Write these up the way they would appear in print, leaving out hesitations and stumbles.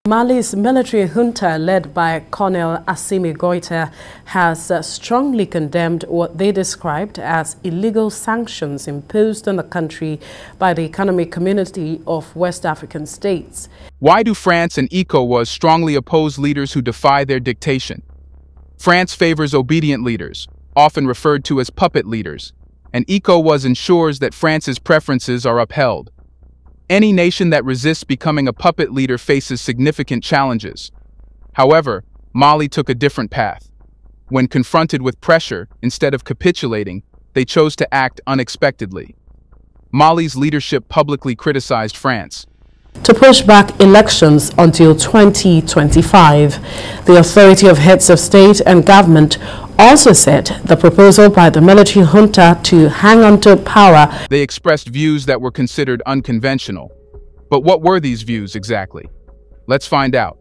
Mali's military junta, led by Colonel Assimi Goïta, has strongly condemned what they described as illegal sanctions imposed on the country by the Economic Community of West African States. Why do France and ECOWAS strongly oppose leaders who defy their dictation? France favors obedient leaders, often referred to as puppet leaders, and ECOWAS ensures that France's preferences are upheld. Any nation that resists becoming a puppet leader faces significant challenges. However, Mali took a different path. When confronted with pressure, instead of capitulating, they chose to act unexpectedly. Mali's leadership publicly criticized France to push back elections until 2025. The Authority of Heads of State and Government also said the proposal by the military junta to hang on to power. They expressed views that were considered unconventional. But what were these views exactly? Let's find out.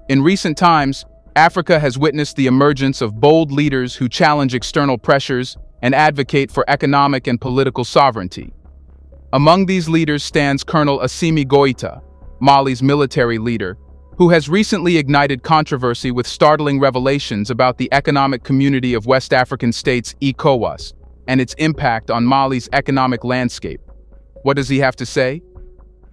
In recent times, Africa has witnessed the emergence of bold leaders who challenge external pressures and advocate for economic and political sovereignty. Among these leaders stands Colonel Assimi Goïta, Mali's military leader, who has recently ignited controversy with startling revelations about the Economic Community of West African States, ECOWAS, and its impact on Mali's economic landscape. What does he have to say?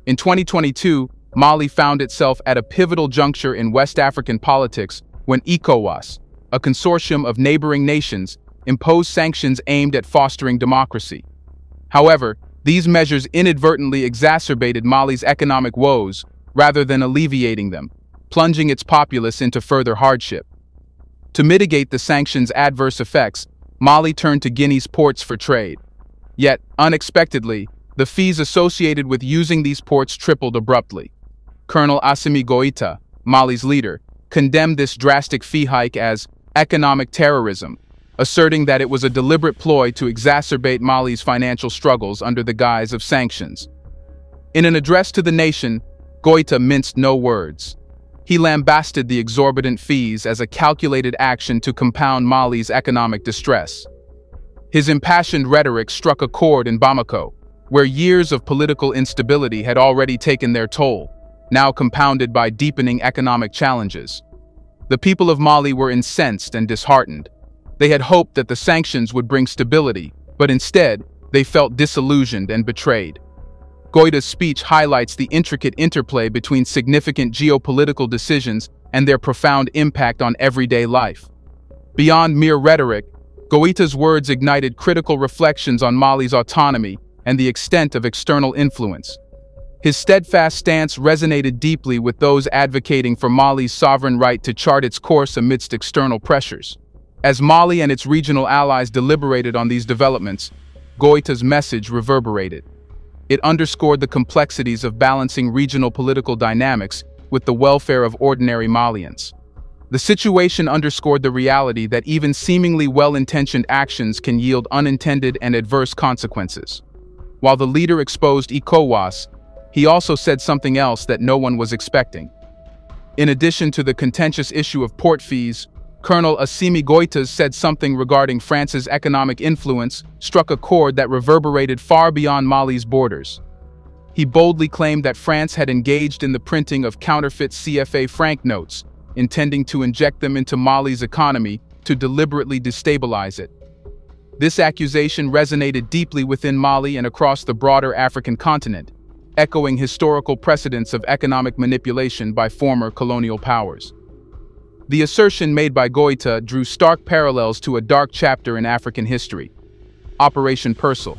In 2022, Mali found itself at a pivotal juncture in West African politics when ECOWAS, a consortium of neighboring nations, imposed sanctions aimed at fostering democracy. However, these measures inadvertently exacerbated Mali's economic woes rather than alleviating them, plunging its populace into further hardship. To mitigate the sanctions' adverse effects, Mali turned to Guinea's ports for trade. Yet, unexpectedly, the fees associated with using these ports tripled abruptly. Colonel Assimi Goïta, Mali's leader, condemned this drastic fee hike as economic terrorism, asserting that it was a deliberate ploy to exacerbate Mali's financial struggles under the guise of sanctions. In an address to the nation, Goïta minced no words. He lambasted the exorbitant fees as a calculated action to compound Mali's economic distress. His impassioned rhetoric struck a chord in Bamako, where years of political instability had already taken their toll, now compounded by deepening economic challenges. The people of Mali were incensed and disheartened. They had hoped that the sanctions would bring stability, but instead, they felt disillusioned and betrayed. Goïta's speech highlights the intricate interplay between significant geopolitical decisions and their profound impact on everyday life. Beyond mere rhetoric, Goïta's words ignited critical reflections on Mali's autonomy and the extent of external influence. His steadfast stance resonated deeply with those advocating for Mali's sovereign right to chart its course amidst external pressures. As Mali and its regional allies deliberated on these developments, Goïta's message reverberated. It underscored the complexities of balancing regional political dynamics with the welfare of ordinary Malians. The situation underscored the reality that even seemingly well-intentioned actions can yield unintended and adverse consequences. While the leader exposed ECOWAS, he also said something else that no one was expecting. In addition to the contentious issue of port fees, Colonel Assimi Goïta said something regarding France's economic influence struck a chord that reverberated far beyond Mali's borders. He boldly claimed that France had engaged in the printing of counterfeit CFA franc notes, intending to inject them into Mali's economy to deliberately destabilize it. This accusation resonated deeply within Mali and across the broader African continent, echoing historical precedents of economic manipulation by former colonial powers. The assertion made by Goïta drew stark parallels to a dark chapter in African history, Operation Persil.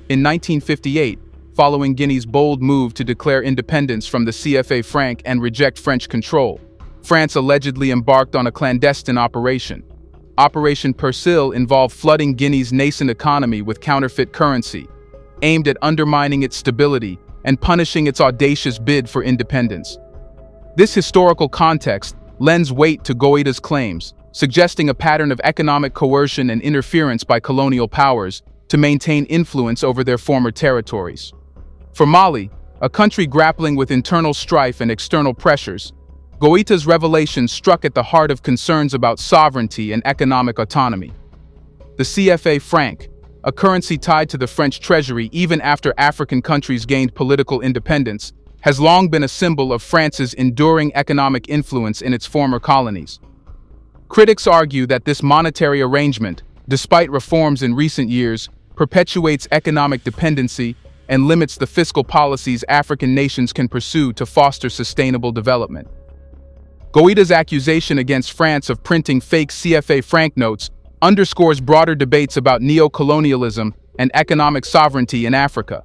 In 1958, following Guinea's bold move to declare independence from the CFA franc and reject French control, France allegedly embarked on a clandestine operation. Operation Persil involved flooding Guinea's nascent economy with counterfeit currency, aimed at undermining its stability and punishing its audacious bid for independence. This historical context lends weight to Goïta's claims, suggesting a pattern of economic coercion and interference by colonial powers to maintain influence over their former territories. For Mali, a country grappling with internal strife and external pressures, Goïta's revelations struck at the heart of concerns about sovereignty and economic autonomy. The CFA franc, a currency tied to the French treasury even after African countries gained political independence, has long been a symbol of France's enduring economic influence in its former colonies. Critics argue that this monetary arrangement, despite reforms in recent years, perpetuates economic dependency and limits the fiscal policies African nations can pursue to foster sustainable development. Goïta's accusation against France of printing fake CFA franc notes underscores broader debates about neo-colonialism and economic sovereignty in Africa.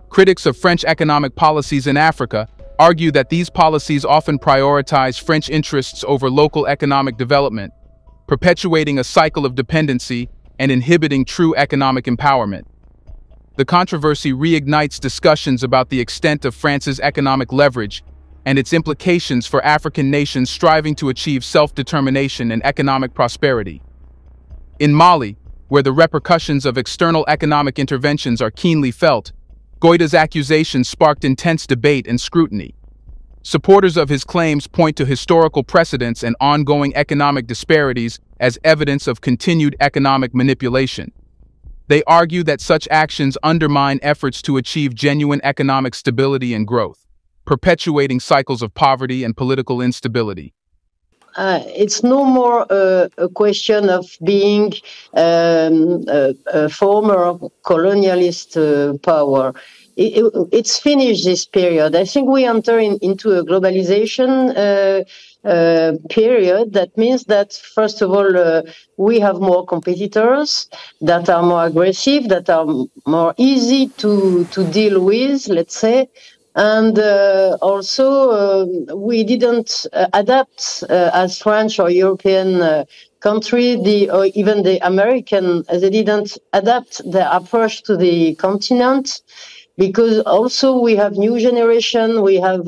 Critics of French economic policies in Africa argue that these policies often prioritize French interests over local economic development, perpetuating a cycle of dependency and inhibiting true economic empowerment. The controversy reignites discussions about the extent of France's economic leverage and its implications for African nations striving to achieve self-determination and economic prosperity. In Mali, where the repercussions of external economic interventions are keenly felt, Goïta's accusations sparked intense debate and scrutiny. Supporters of his claims point to historical precedents and ongoing economic disparities as evidence of continued economic manipulation. They argue that such actions undermine efforts to achieve genuine economic stability and growth, perpetuating cycles of poverty and political instability. It's no more a question of being a former colonialist power. It's finished this period. I think we enter into a globalization period. That means that, first of all, we have more competitors that are more aggressive, that are more easy to deal with, let's say. And also, we didn't adapt as French or European country, or even the American, they didn't adapt their approach to the continent, because also we have new generation, we have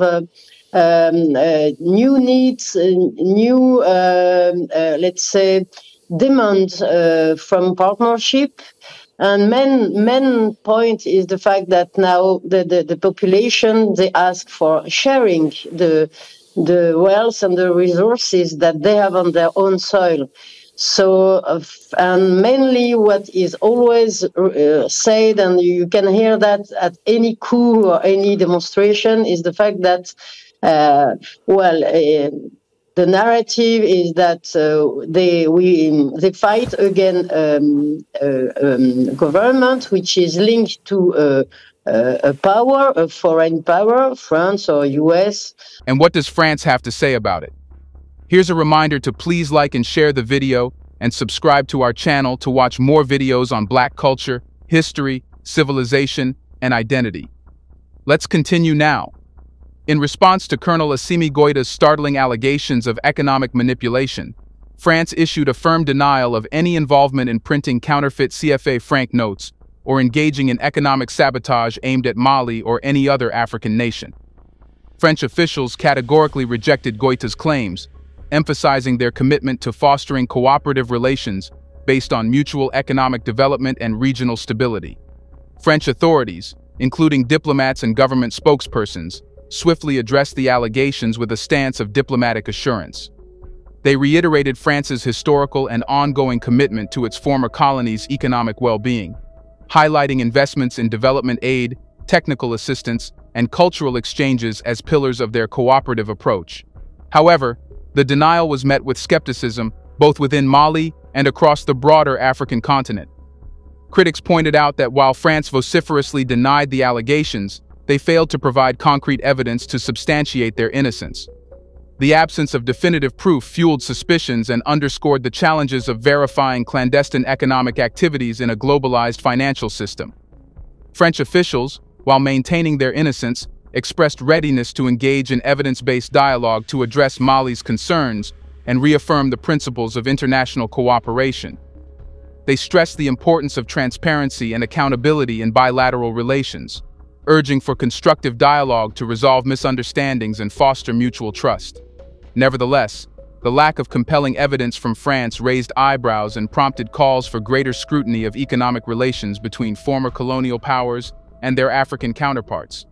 new needs, new, let's say, demand from partnership. And main point is the fact that now the population, they ask for sharing the wealth and the resources that they have on their own soil. So, and mainly what is always said, and you can hear that at any coup or any demonstration, is the fact that, the narrative is that they fight against a government which is linked to a power, a foreign power, France or US. And what does France have to say about it? Here's a reminder to please like and share the video and subscribe to our channel to watch more videos on Black culture, history, civilization, and identity. Let's continue now. In response to Colonel Assimi Goïta's startling allegations of economic manipulation, France issued a firm denial of any involvement in printing counterfeit CFA franc notes or engaging in economic sabotage aimed at Mali or any other African nation. French officials categorically rejected Goïta's claims, emphasizing their commitment to fostering cooperative relations based on mutual economic development and regional stability. French authorities, including diplomats and government spokespersons, swiftly addressed the allegations with a stance of diplomatic assurance. They reiterated France's historical and ongoing commitment to its former colonies' economic well-being, highlighting investments in development aid, technical assistance, and cultural exchanges as pillars of their cooperative approach. However, the denial was met with skepticism both within Mali and across the broader African continent. Critics pointed out that while France vociferously denied the allegations, they failed to provide concrete evidence to substantiate their innocence. The absence of definitive proof fueled suspicions and underscored the challenges of verifying clandestine economic activities in a globalized financial system. French officials, while maintaining their innocence, expressed readiness to engage in evidence-based dialogue to address Mali's concerns and reaffirm the principles of international cooperation. They stressed the importance of transparency and accountability in bilateral relations, urging for constructive dialogue to resolve misunderstandings and foster mutual trust. Nevertheless, the lack of compelling evidence from France raised eyebrows and prompted calls for greater scrutiny of economic relations between former colonial powers and their African counterparts.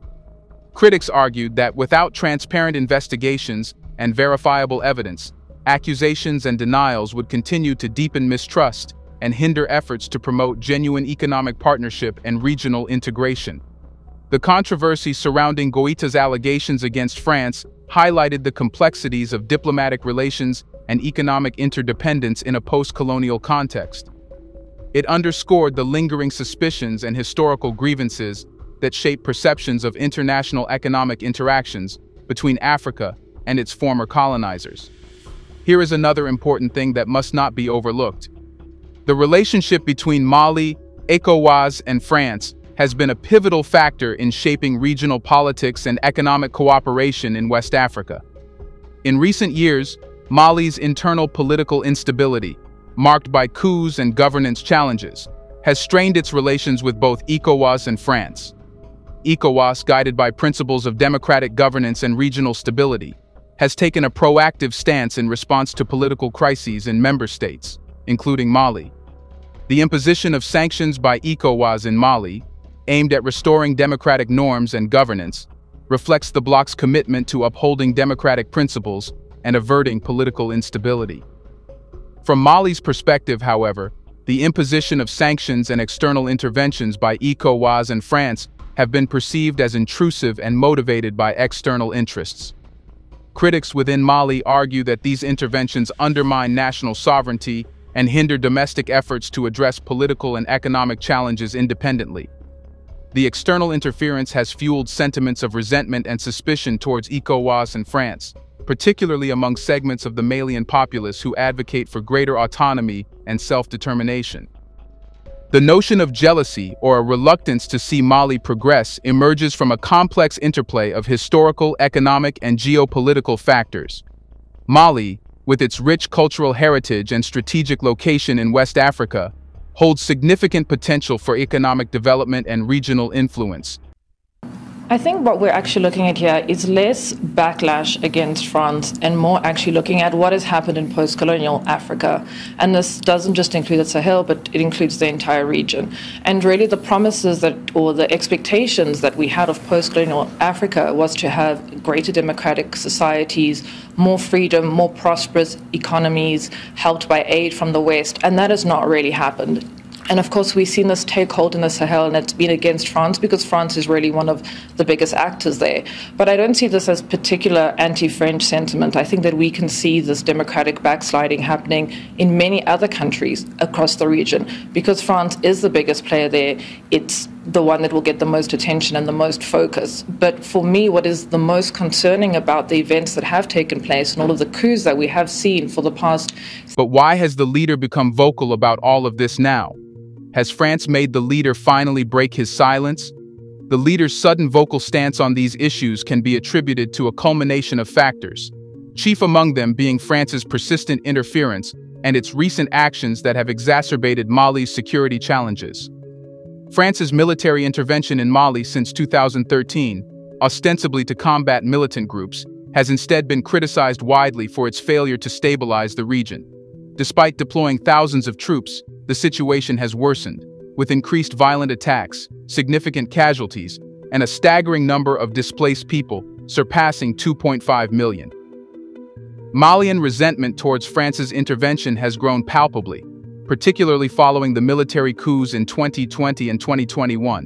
Critics argued that without transparent investigations and verifiable evidence, accusations and denials would continue to deepen mistrust and hinder efforts to promote genuine economic partnership and regional integration. The controversy surrounding Goïta's allegations against France highlighted the complexities of diplomatic relations and economic interdependence in a post-colonial context. It underscored the lingering suspicions and historical grievances that shape perceptions of international economic interactions between Africa and its former colonizers. Here is another important thing that must not be overlooked. The relationship between Mali, ECOWAS, and France has been a pivotal factor in shaping regional politics and economic cooperation in West Africa. In recent years, Mali's internal political instability, marked by coups and governance challenges, has strained its relations with both ECOWAS and France. ECOWAS, guided by principles of democratic governance and regional stability, has taken a proactive stance in response to political crises in member states, including Mali. The imposition of sanctions by ECOWAS in Mali, aimed at restoring democratic norms and governance, reflects the bloc's commitment to upholding democratic principles and averting political instability. From Mali's perspective, however, the imposition of sanctions and external interventions by ECOWAS and France have been perceived as intrusive and motivated by external interests. Critics within Mali argue that these interventions undermine national sovereignty and hinder domestic efforts to address political and economic challenges independently. The external interference has fueled sentiments of resentment and suspicion towards ECOWAS and France, particularly among segments of the Malian populace who advocate for greater autonomy and self-determination. The notion of jealousy or a reluctance to see Mali progress emerges from a complex interplay of historical, economic, and geopolitical factors. Mali, with its rich cultural heritage and strategic location in West Africa, holds significant potential for economic development and regional influence. I think what we're actually looking at here is less backlash against France and more actually looking at what has happened in post-colonial Africa. And this doesn't just include the Sahel, but it includes the entire region. And really the promises or the expectations that we had of post-colonial Africa was to have greater democratic societies, more freedom, more prosperous economies, helped by aid from the West. And that has not really happened. And of course, we've seen this take hold in the Sahel, and it's been against France because France is really one of the biggest actors there. But I don't see this as particular anti-French sentiment. I think that we can see this democratic backsliding happening in many other countries across the region. Because France is the biggest player there, it's the one that will get the most attention and the most focus. But for me, what is the most concerning about the events that have taken place and all of the coups that we have seen for the past... But why has the leader become vocal about all of this now? Has France made the leader finally break his silence? The leader's sudden vocal stance on these issues can be attributed to a culmination of factors, chief among them being France's persistent interference and its recent actions that have exacerbated Mali's security challenges. France's military intervention in Mali since 2013, ostensibly to combat militant groups, has instead been criticized widely for its failure to stabilize the region. Despite deploying thousands of troops, the situation has worsened, with increased violent attacks, significant casualties, and a staggering number of displaced people, surpassing 2.5 million. Malian resentment towards France's intervention has grown palpably, particularly following the military coups in 2020 and 2021,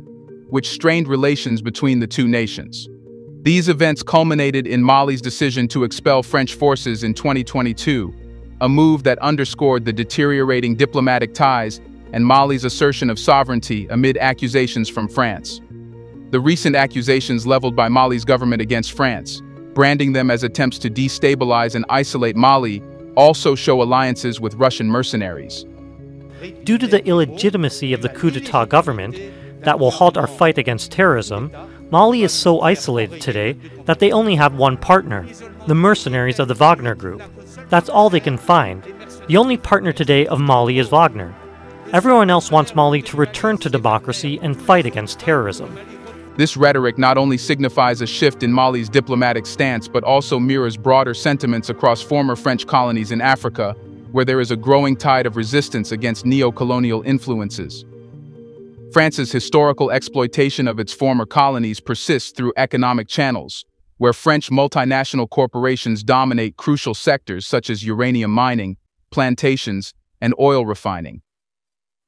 which strained relations between the two nations. These events culminated in Mali's decision to expel French forces in 2022, a move that underscored the deteriorating diplomatic ties and Mali's assertion of sovereignty amid accusations from France. The recent accusations leveled by Mali's government against France, branding them as attempts to destabilize and isolate Mali, also show alliances with Russian mercenaries. Due to the illegitimacy of the coup d'etat government that will halt our fight against terrorism, Mali is so isolated today that they only have one partner, the mercenaries of the Wagner Group. That's all they can find. The only partner today of Mali is Wagner. Everyone else wants Mali to return to democracy and fight against terrorism. This rhetoric not only signifies a shift in Mali's diplomatic stance but also mirrors broader sentiments across former French colonies in Africa, where there is a growing tide of resistance against neo-colonial influences. France's historical exploitation of its former colonies persists through economic channels, where French multinational corporations dominate crucial sectors such as uranium mining, plantations, and oil refining.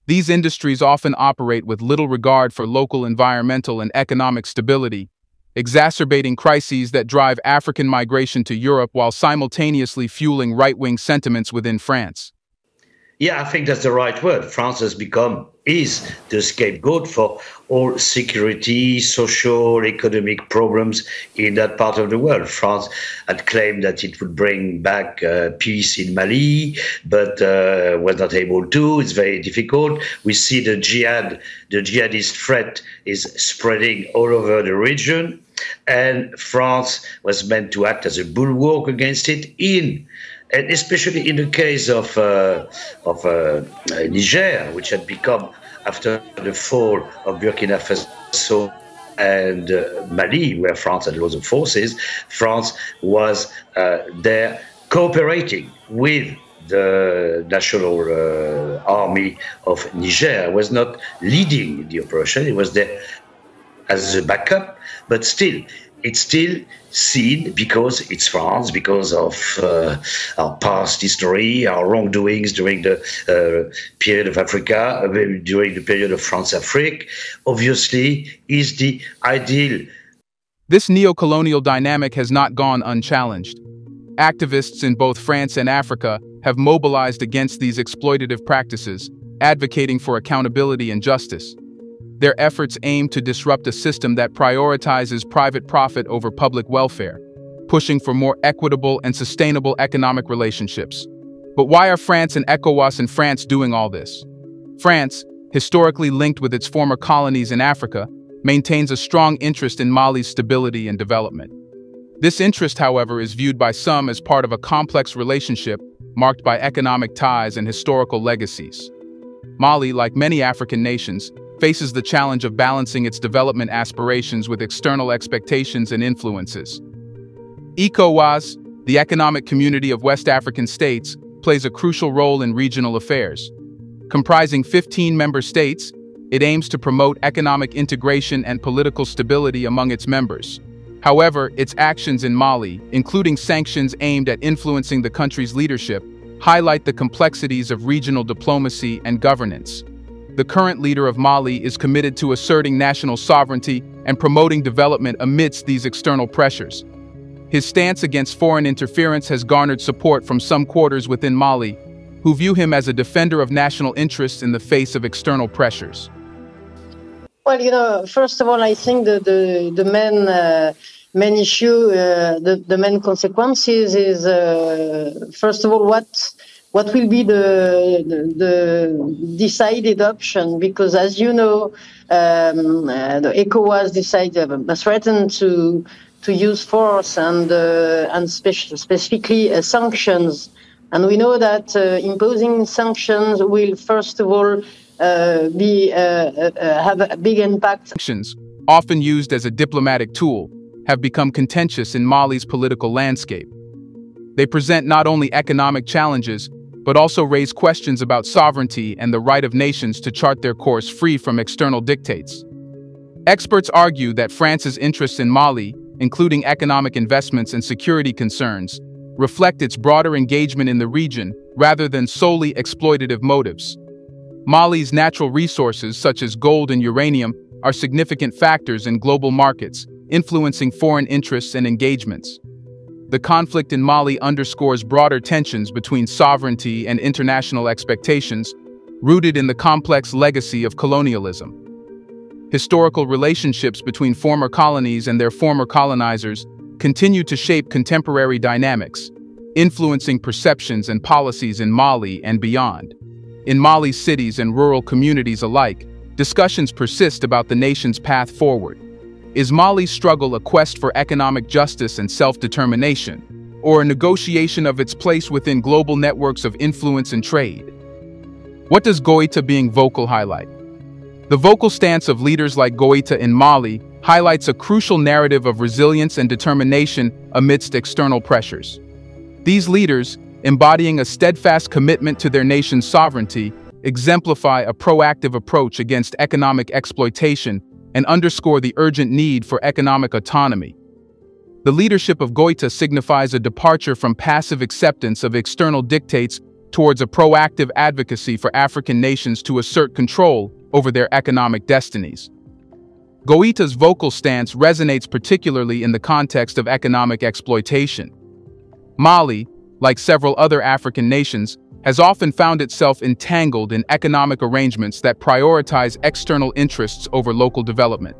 These industries often operate with little regard for local environmental and economic stability, exacerbating crises that drive African migration to Europe while simultaneously fueling right-wing sentiments within France. Yeah, I think that's the right word. France has is the scapegoat for all security, social, economic problems in that part of the world. France had claimed that it would bring back peace in Mali, but was not able to. It's very difficult. We see the jihadist threat is spreading all over the region, and France was meant to act as a bulwark against it and especially in the case of Niger, which had become, after the fall of Burkina Faso and Mali, where France had lots of forces, France was there cooperating with the national army of Niger. Was not leading the operation, it was there as a backup, but still, it's still seen, because it's France, because of our past history, our wrongdoings during the period of Africa, during the period of France-Afrique, obviously is the ideal. This neo-colonial dynamic has not gone unchallenged. Activists in both France and Africa have mobilized against these exploitative practices, advocating for accountability and justice. Their efforts aim to disrupt a system that prioritizes private profit over public welfare, pushing for more equitable and sustainable economic relationships. But why are France and ECOWAS and France doing all this? France, historically linked with its former colonies in Africa, maintains a strong interest in Mali's stability and development. This interest, however, is viewed by some as part of a complex relationship marked by economic ties and historical legacies. Mali, like many African nations, faces the challenge of balancing its development aspirations with external expectations and influences. ECOWAS, the Economic Community of West African States, plays a crucial role in regional affairs. Comprising 15 member states, it aims to promote economic integration and political stability among its members. However, its actions in Mali, including sanctions aimed at influencing the country's leadership, highlight the complexities of regional diplomacy and governance. The current leader of Mali is committed to asserting national sovereignty and promoting development amidst these external pressures. His stance against foreign interference has garnered support from some quarters within Mali, who view him as a defender of national interests in the face of external pressures. Well, first of all, I think the main issue, the main consequences is, first of all, what will be the decided option? Because, as you know, the ECOWAS threatened to use force and specifically sanctions. And we know that imposing sanctions will, first of all, have a big impact. Sanctions, often used as a diplomatic tool, have become contentious in Mali's political landscape. They present not only economic challenges, but also raise questions about sovereignty and the right of nations to chart their course free from external dictates. Experts argue that France's interests in Mali, including economic investments and security concerns, reflect its broader engagement in the region rather than solely exploitative motives. Mali's natural resources, such as gold and uranium, are significant factors in global markets, influencing foreign interests and engagements. The conflict in Mali underscores broader tensions between sovereignty and international expectations, rooted in the complex legacy of colonialism. Historical relationships between former colonies and their former colonizers continue to shape contemporary dynamics, influencing perceptions and policies in Mali and beyond. In Mali's cities and rural communities alike, discussions persist about the nation's path forward. Is Mali's struggle a quest for economic justice and self-determination, or a negotiation of its place within global networks of influence and trade? What does Goïta being vocal highlight? The vocal stance of leaders like Goïta in Mali highlights a crucial narrative of resilience and determination amidst external pressures. These leaders, embodying a steadfast commitment to their nation's sovereignty, exemplify a proactive approach against economic exploitation and underscore the urgent need for economic autonomy. The leadership of Goïta signifies a departure from passive acceptance of external dictates towards a proactive advocacy for African nations to assert control over their economic destinies. Goita's vocal stance resonates particularly in the context of economic exploitation. Mali, like several other African nations, has often found itself entangled in economic arrangements that prioritize external interests over local development.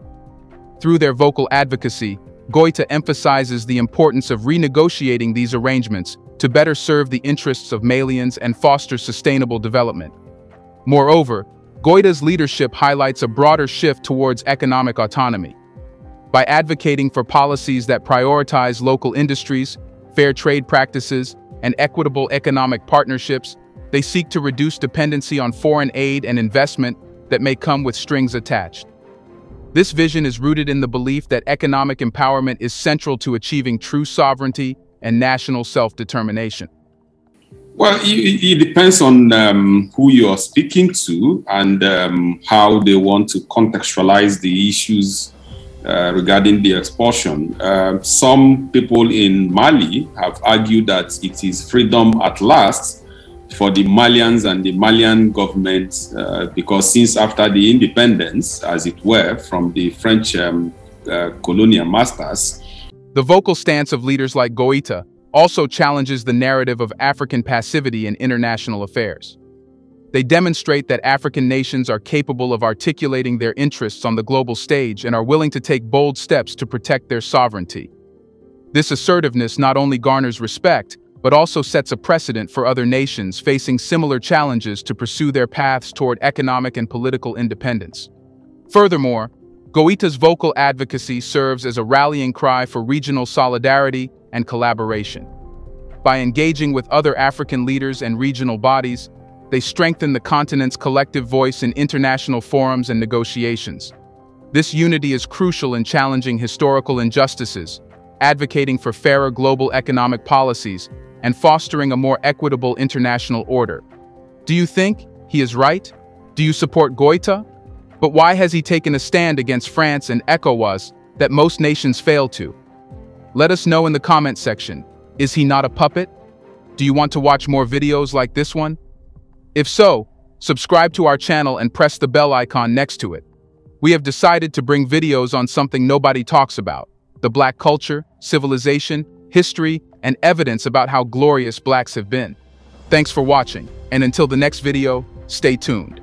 Through their vocal advocacy, Goita emphasizes the importance of renegotiating these arrangements to better serve the interests of Malians and foster sustainable development. Moreover, Goita's leadership highlights a broader shift towards economic autonomy. By advocating for policies that prioritize local industries, fair trade practices, and equitable economic partnerships, they seek to reduce dependency on foreign aid and investment that may come with strings attached. This vision is rooted in the belief that economic empowerment is central to achieving true sovereignty and national self-determination. Well, it depends on who you are speaking to and how they want to contextualize the issues regarding the expulsion. Some people in Mali have argued that it is freedom at last for the Malians and the Malian government because since after the independence, as it were, from the French colonial masters. The vocal stance of leaders like Goita also challenges the narrative of African passivity in international affairs. They demonstrate that African nations are capable of articulating their interests on the global stage and are willing to take bold steps to protect their sovereignty. This assertiveness not only garners respect, but also sets a precedent for other nations facing similar challenges to pursue their paths toward economic and political independence. Furthermore, Goita's vocal advocacy serves as a rallying cry for regional solidarity and collaboration. By engaging with other African leaders and regional bodies, they strengthen the continent's collective voice in international forums and negotiations. This unity is crucial in challenging historical injustices, advocating for fairer global economic policies, and fostering a more equitable international order. Do you think he is right? Do you support Goita? But why has he taken a stand against France and ECOWAS that most nations fail to? Let us know in the comment section. Is he not a puppet? Do you want to watch more videos like this one? If so, subscribe to our channel and press the bell icon next to it. We have decided to bring videos on something nobody talks about: the Black culture, civilization, history, and evidence about how glorious Blacks have been. Thanks for watching, and until the next video, stay tuned.